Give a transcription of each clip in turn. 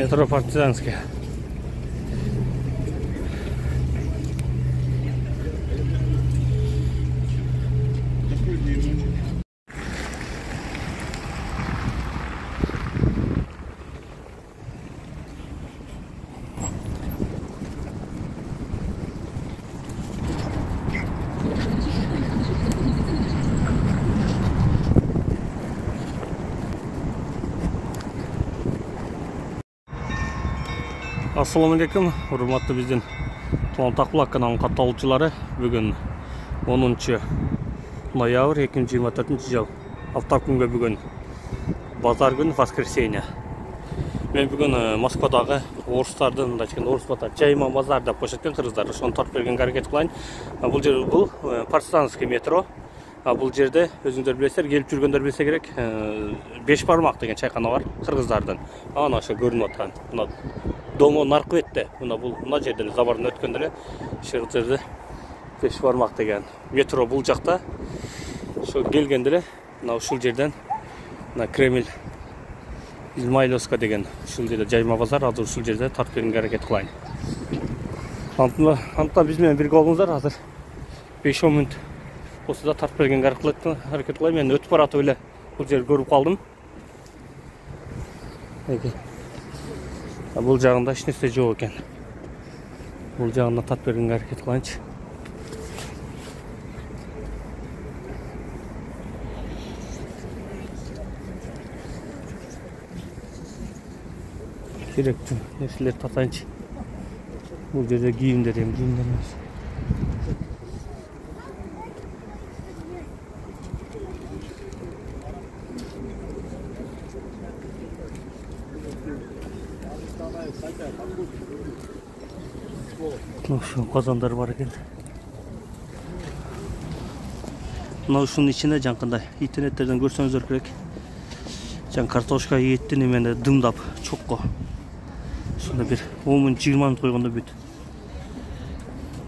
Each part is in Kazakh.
Метро Партизанская. Assalamu alaikum, hurmatlı bizden Tuğan Taqbulaq kanalının katılımcıları. Bugün 10 noyabr 2024 yıl. Hafta günü bugün bazar günü, воскресенье. Men bugün Moskvadagi oruslardan da chiqqan orus bata Jayma bazar deb qo'shayotgan qirg'izlar. Shuni tortib berganga harakat qilayin. Bu Partizanskiy metro. Bu жерде өзүңдөр билесиздер, келип жүргөндөр билсе керек, 5 бармак деген чайкана бар кыргыздардан. Ана ошо көрүнүп аткан. Мына Домо Наркветте. Мына жерде забардан өткөндө эле ошол жерде 5 бармак деген метро бул жакта. Ошо келгенде эле мына ушул жерден мына Кремль Измайловска деген ушул жерде Жайма базар, азыр ушул жерде тартып бергенге аракет кылайын. Антан биз менен бирге болуңуздар, азыр 5-10 мүнөт осыда тартып бергенге аракет кылайын. Мен өтүп баратып эле бул жерди көрүп калдым. Бул жагында эч нерсе жок экен. Бул жагына тартып бергенге аракет кылайынчы. Керектүү нерселерди тартайынчы. Бул жерде кийимдер эмес. Şu kazanlar var ekan. Mына ушунун ичинде жанкандай интернеттерден көрсөңүздөр керек. Жан картошка етти немене дымдап чокко. Ушунда бир 10 мүнөт 20 мүнөт койгондо бүт.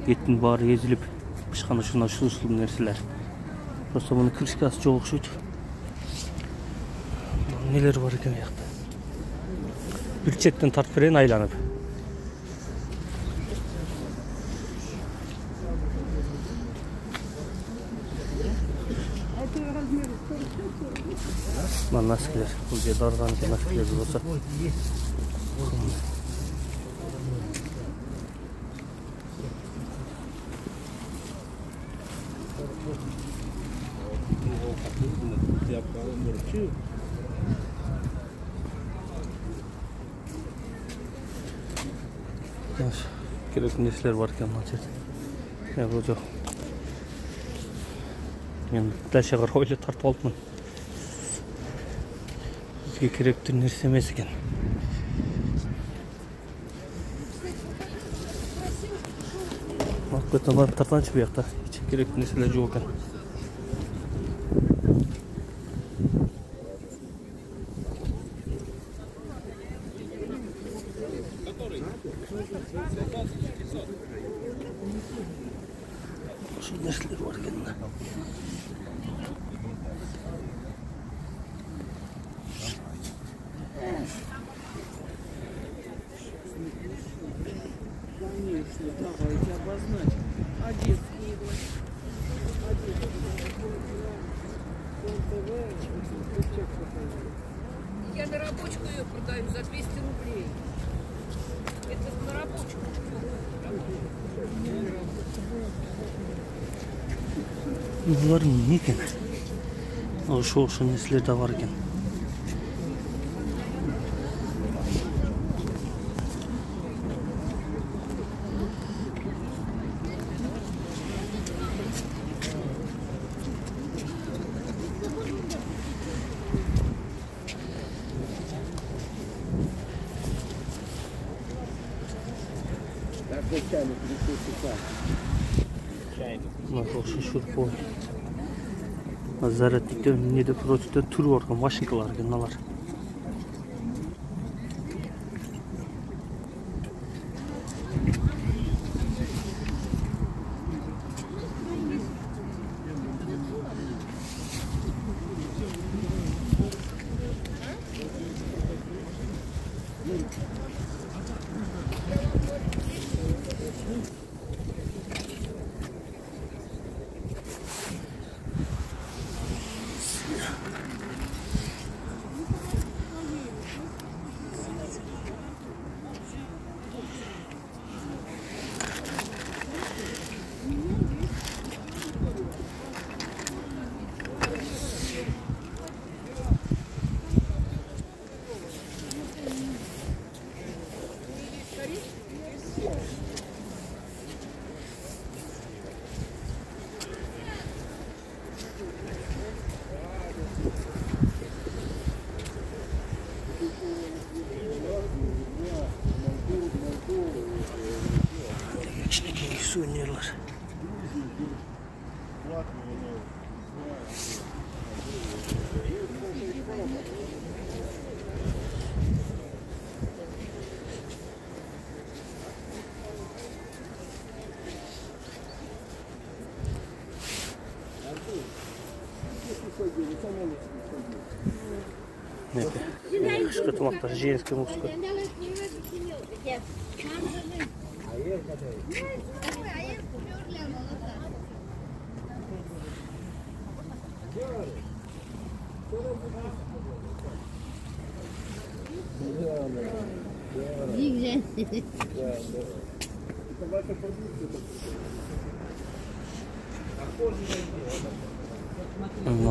Еттин баары езилип пышкан ушундай ушул нерселер. Просто мунун крышкасы жок окшойт. Нелер бар экен буякта. Бир четтен тартып берейин айланып. Носкилер, бул жерде органик носкилер болсо. Керектүү нерселер бар экен мына жерде. Бул жок. Мен дальше карап эле тартып алыпмын. Керектүү нерсе эмес экен. Макбеттен барып тартанчы буякта. Керектүү нерселер жок экен. Ушул нерселер бар экен. Конечно, давайте обозначим. Одесский. Я на рабочку ее продаю за 200 рублей. Это на рабочку. Булар эмне экен? Ошол нерселер да бар экен. Шурпой. Зарядниктер неде противтен түрі орған машинкалар екен мыналар. Suvенirler. Ne? Kışkı tomatlar, jenski muska.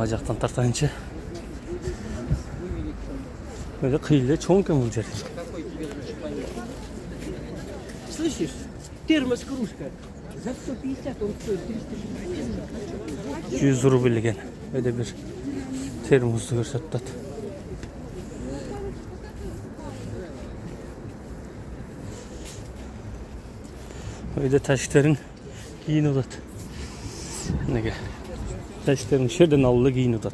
Acaktan tartayınca böyle kıyıyla çoğun kömürler. Слышишь? Термос кружка. За 150 он стоит 360. 100 rubilligen öyle bir termosu gösterdi. Öyle taşların giyin odat. Ne? Taşların şerden avlu giyin odat.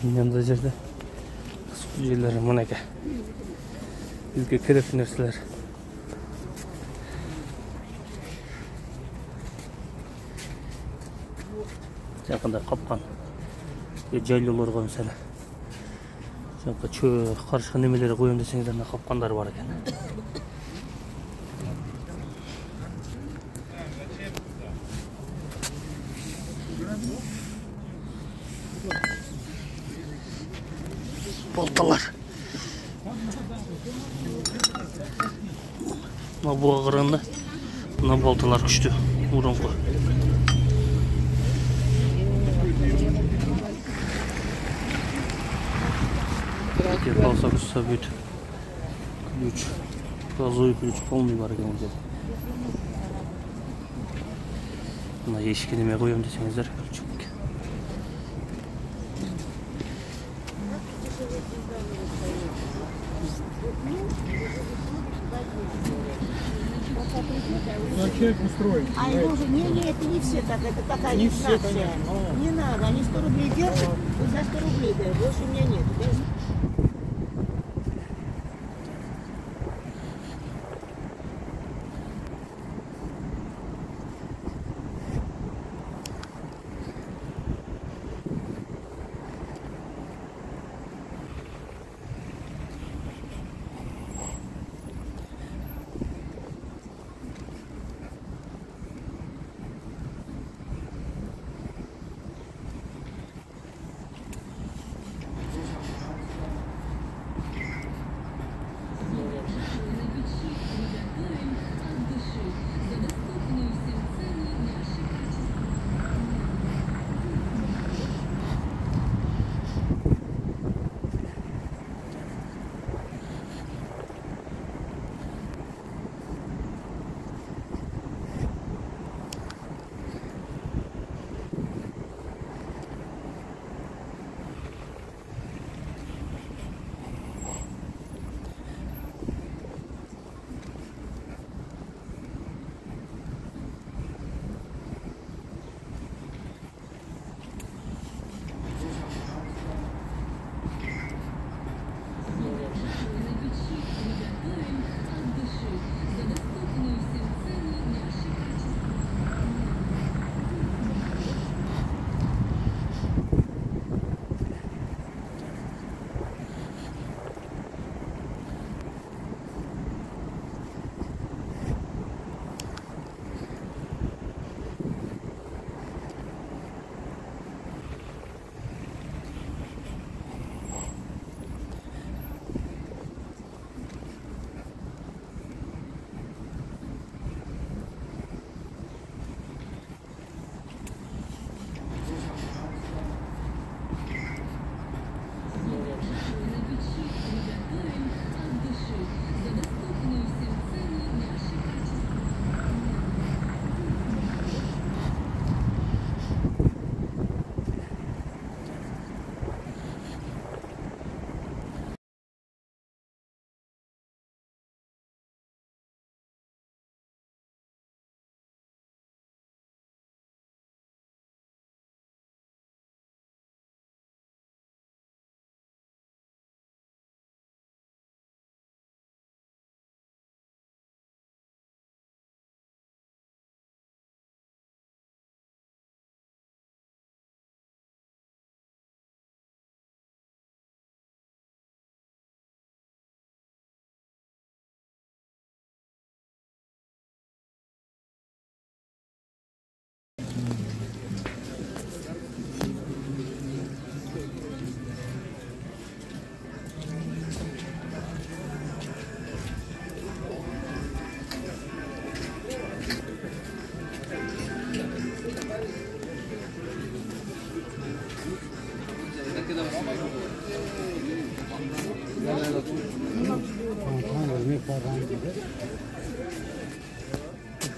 Bunun yanında yerde sucuğları bu ne ki? Bizge keref nerseler. Yakında kapkan. Jaylılar koyun sana. Şaka çöğ karışkan nemeleri koyun deseniz de kapkanlar var ekan. Baltalar. Bu ağırında buna baltalar küçtü. Vurunku. Теперь полосок собьют ключ. Газовый ключ полный барыган деді. Мына ешкі неме қоямын десеңіздер ключик. Человек устроен. А его уже, не, это не все так, это такая инструкция. Не надо, они 100 рублей держат, вы за 100 рублей дай, больше у меня нет.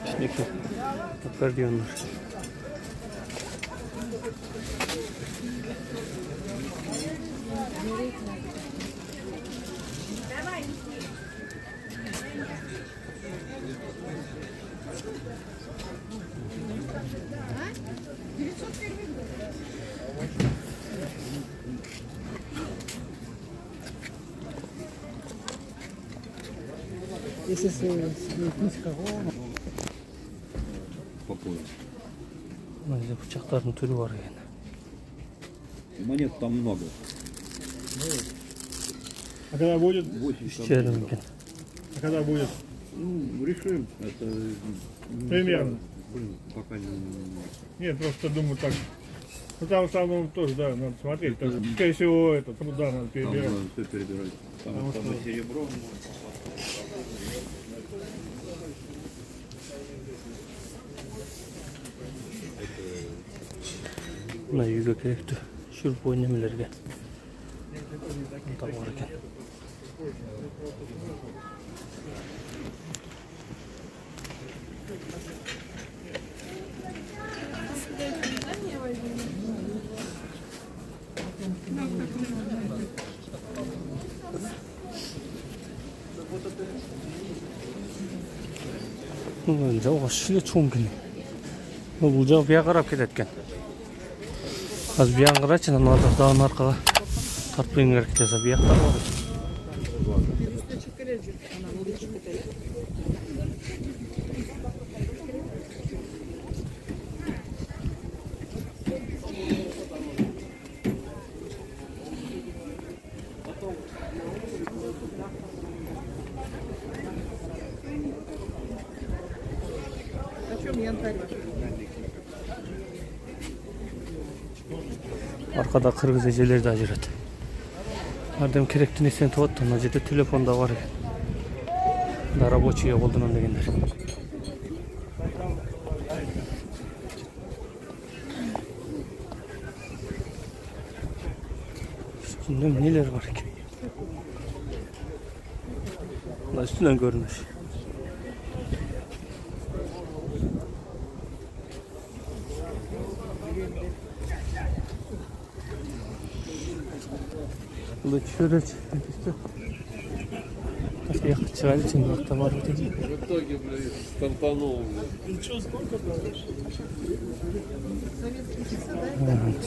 İçindeki akordiyonlar. Если с кого? По пояс. Böyle bıçakların türü var yani. Монет там много. А когда будет? 8 İşçilerim mümkün. А когда будет? Ну, решим. Это... Примерно. Блин, пока не... Нет, просто думаю так. Ну там в основном тоже, да, надо смотреть. Тоже, скорее всего, это труда надо Там перебирать. надо все перебирать. Там и серебро. Buna yüge gerekti. Şurup oynamelerge. Tam var ekan. 저거 실내 총기네. 우정 비야 qarab ketayotgan. Az bir yan qaraychi, nima dağın arqaga tartib kerak desa, bu yoqda bor. Arkada kırgız eceleri de acırat. Ardem kerekti nesen tuvattan acıda telefonda var ekan. Da рабочий olduğundan degenler. Üstünde neler var ekan. Bunlar üstünden görünür. Лучше я хочу один товар вот эти. В итоге, блин, стартанул.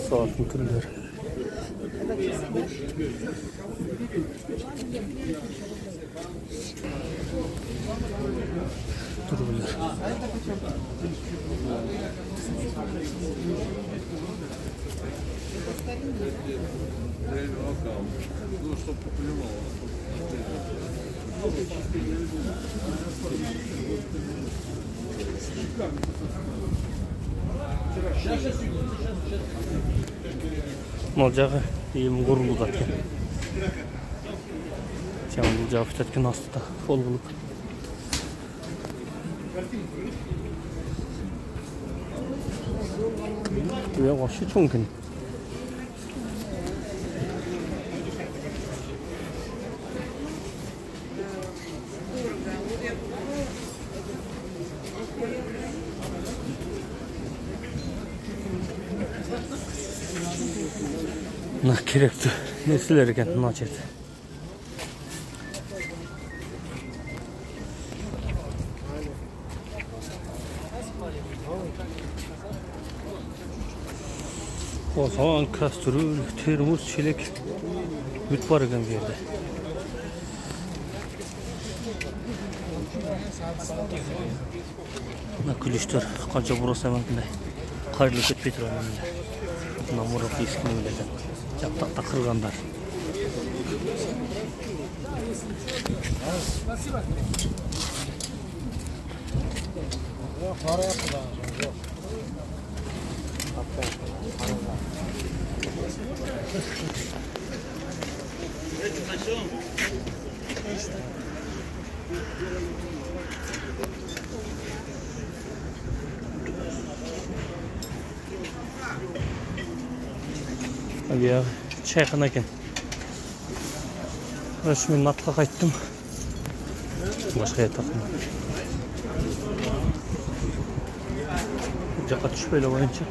Soğuk türler. Turbiler. Ну, чтобы поплевало. Olacağı iyim kurulu da ki. Canlı cevap etken aslında fol bulup. Buraya başı çoğunken. Ne gerekti? Nesiler eken naçet. O zaman kastrol, termos, çelik büt var eken bir yerde. Ne külüştür, kanca burası hemen de. Karlı ketpetir önünde. Namuruk iskini bileden. Çaptakta kırganlar. Hadi ya, çayxana ekan. Rasmen atqa qaytdim. Başka yatak. Jakat düşmeyle boyunca.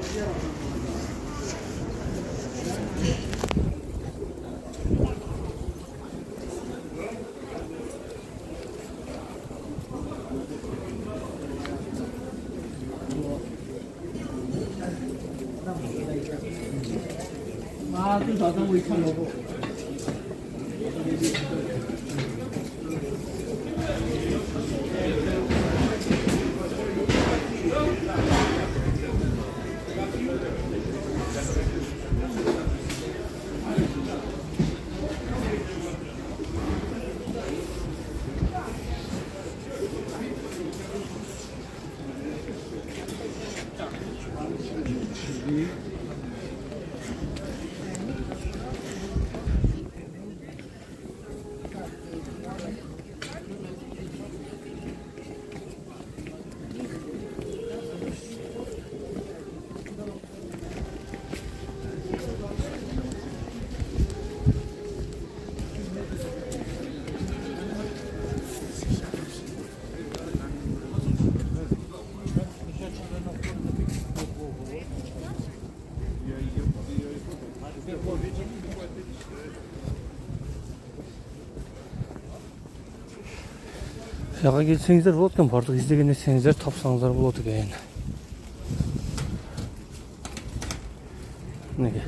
Yağa gelsеңіздер болады екен, бардық іздеген естеңіздер тапсаңыздар болады екен. Неге?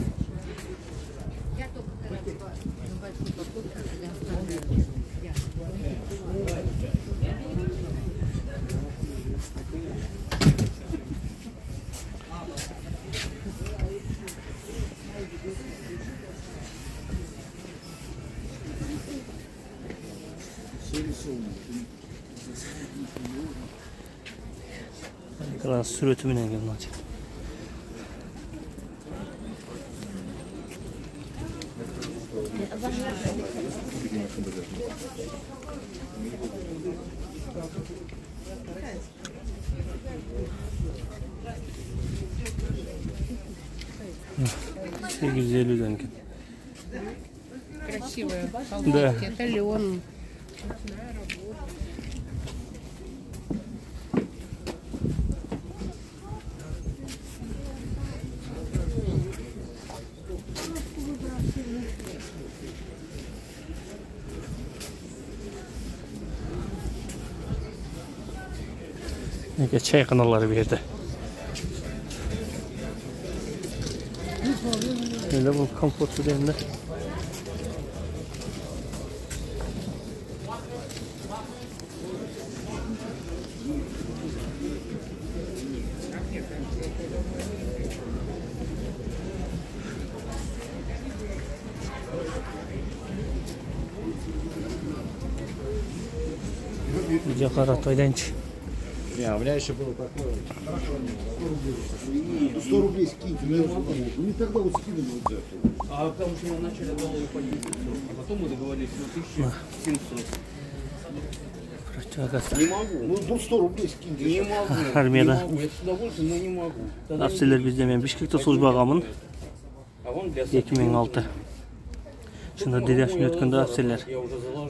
Biraz sürütümüne gelin hadi. Все güzel dönken. Красивая. Да. Это Леон. Nege çay kanalları verdi. Öyle bu komfortlu değil mi? Jakara Тойданч. Не, у меня еще было такое. 100 рублей скиньте, не тогда вот скинули вот это. А потому что мы начали доллары по 900, а потом мы договорились на 1700. Не могу. Ну 100 рублей скиньте. Не могу. Армияда. Не могу. Я с удовольствием, но не могу. Тогда Afsiller bizde men Bishkekte службагамын. А вон для 2006. Шында дедесін өткенде afsiller.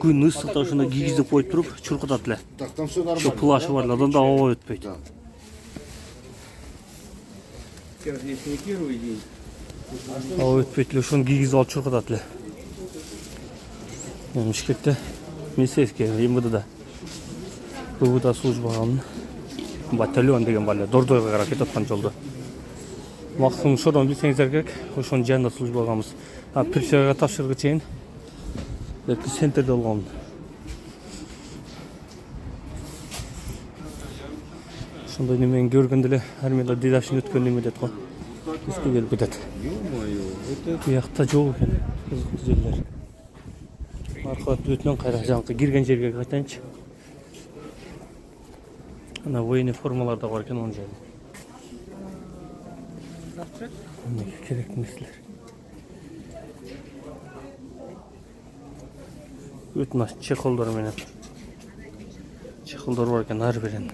Күн ыстықта шында кигізіп қойып тұрып, чұрқытады. Так, там все нормально. Şu plaşı var, da hava ötpeydi. Да. Сейчас здесь не первый день. Hava ötpeydi, şunu kigizip alıp çұрқытады. Men Bishkekte Milseyske, МВД'да. БУ-да службагамын. Батальон деген бар эле, Дордойго карап кетип аткан жолдо. Максым шодан билсеңиздер керек, ошонун жанында службагамыз. Присягага тапшыргы чейин центрде болгонмун. Ошондой немени көргөндө эле армияда дедашын өткөн неме дейт го. Эске келип кетет. Биякта жок экен, кызыктуу жерлер. Аркалап өтүнөн кайра жанкы кирген жерге кайтайынчы. Ана военный формалар да бар экен анын жайында. Керектүү нерселер. Өтүн чехолдор менен. Чехолдор бар экен ар бирин.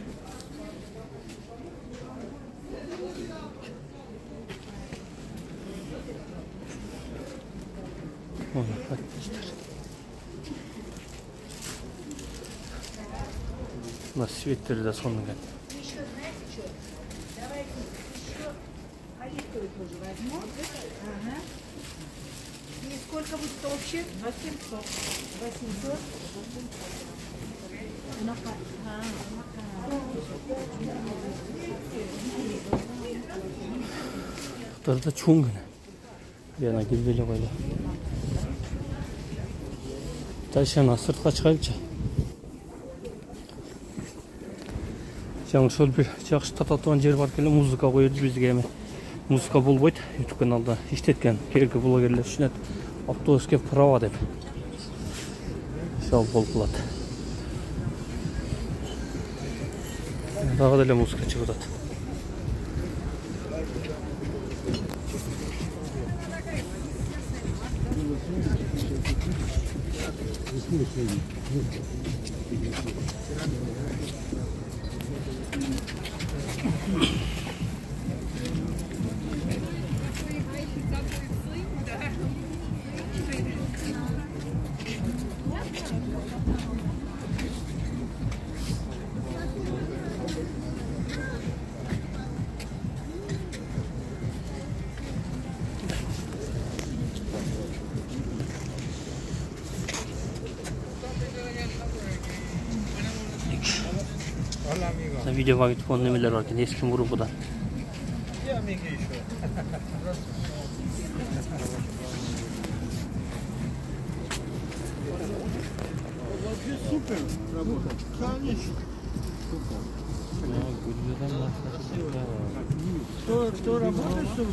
На свитере да сонный. Еще знаете что? Давайте еще оливковый тоже возьму. Ага. И сколько будет общее? 800. 800. Burada çoğun günü. Bir yana gilbeli koydu. Taşıyana sırtqa çıkayıpça. Жаңы шол bir жақсы тататуан жер бар келе музыка қойды бізге эми. Музыка болбойт. YouTube каналда иштеткен керекті блогерлер үшін автобус кеп права деп. Шал болып қалады. Дағы деле музыка шығып жатат. Video var gidip onun emirler varken eski grubudan. Супер работа. Конечно. Кто работает, что вы?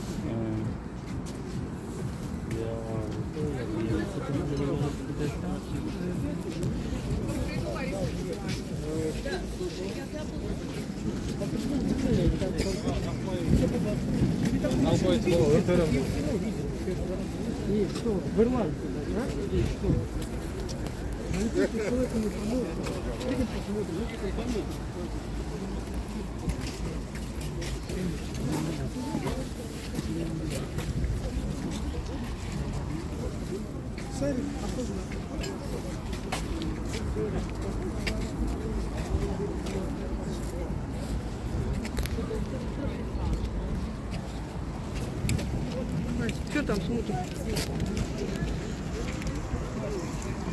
Что там смотришь?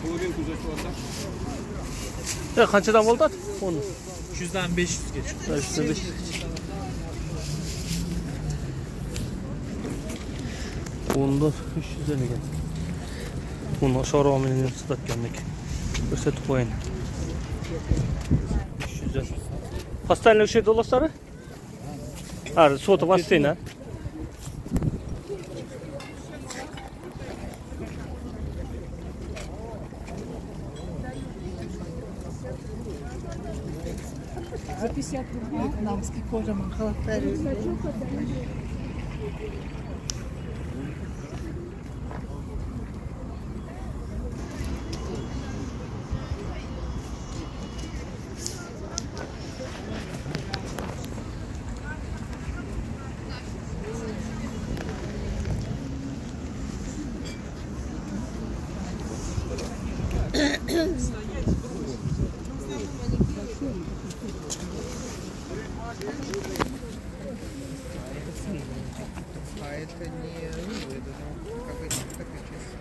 Половинку зашла, так? Qanchadan bo'ldi? 100'dan 500 geç. 500. Onda 300 ekan. Bunu şorum bilan satgandik. Ko'rsatib qo'ying. 300. Поставили şey dolaşları? Ha, sotu bastığına. За 50 рублей нам с кожем халатарию. А это не рыба, это какая-то такая часть.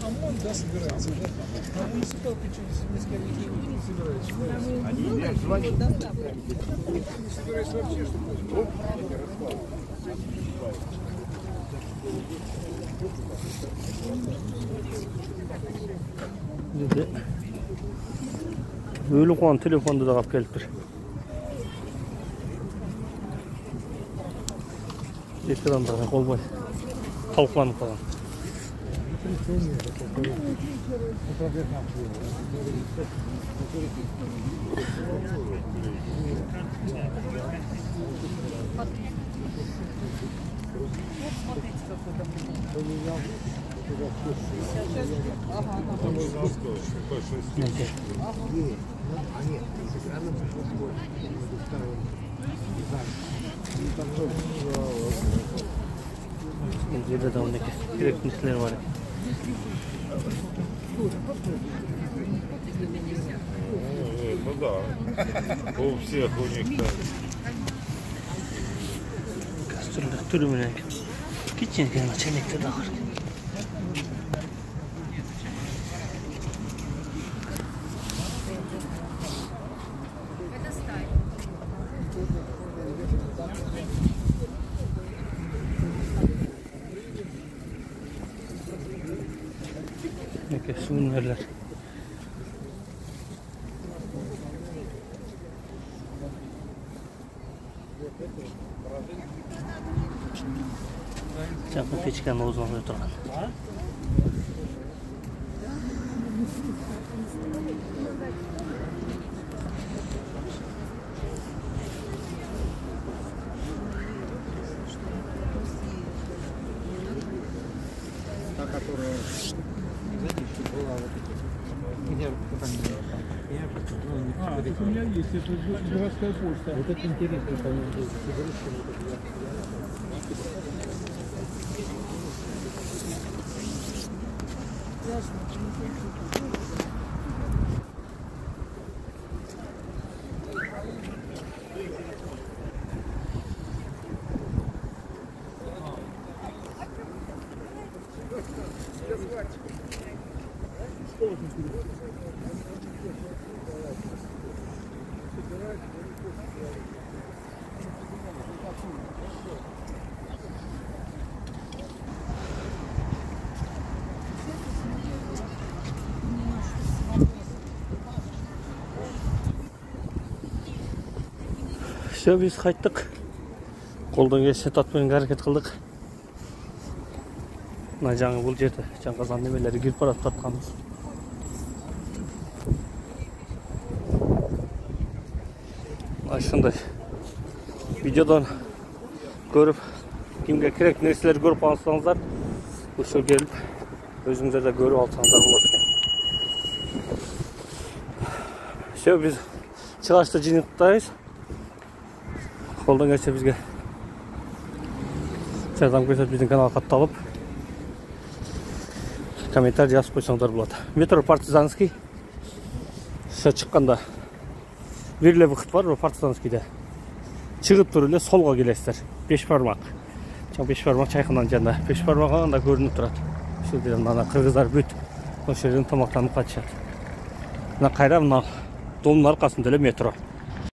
ОМОН, да, собирается, да? А муниципалка что, не собирается? Они не звонят. Не собираются вообще, чтобы Dedi. Өлі қуан телефонды да қап келіп тұр. Экрандардан болмай талқыланып қалған. Жерде де онеке керекті нәрселер бар. Ну да, у всех у них так. Кастрюльдер түрі менен кичинекей гана чайнекте да бар. Неке сувенирлер. Жақын печканы озған отырған. Та, которая, знаете, еще была вот эта, где там, Так у меня есть, это городская почта. вот это интересно, по-моему, было. Все, біз қайттық. Қолдан келсе татпен әрекет қылдық. Мына жаңа бұл жерде жаңғазан немелері келіп барып татқанбыз. Ашындай видеодан көріп, кімге керек нәрселер көріп алсаңыздар, осы келіп өзіңіздер де көріп алсаңыздар болады екен. Все, біз шығашты жинақтаймыз. Қолдан келсе бізге жардам көрсетіп біздің каналға қатталып комментарий жазып қойсаңыздар болады. Метро Партизанский шыққанда Верле выход бар, Партизанскийде. Шығып тұрып солға келесіздер. 5 бармақ. Жаңа 5 бармақ чайхананың жанында. 5 бармақ анда көрініп тұрады. Осы жерде мына қырғыздар бүт. Осы жерден тамақтанып қайтышады. Мына қайра мына домның арқасында метро.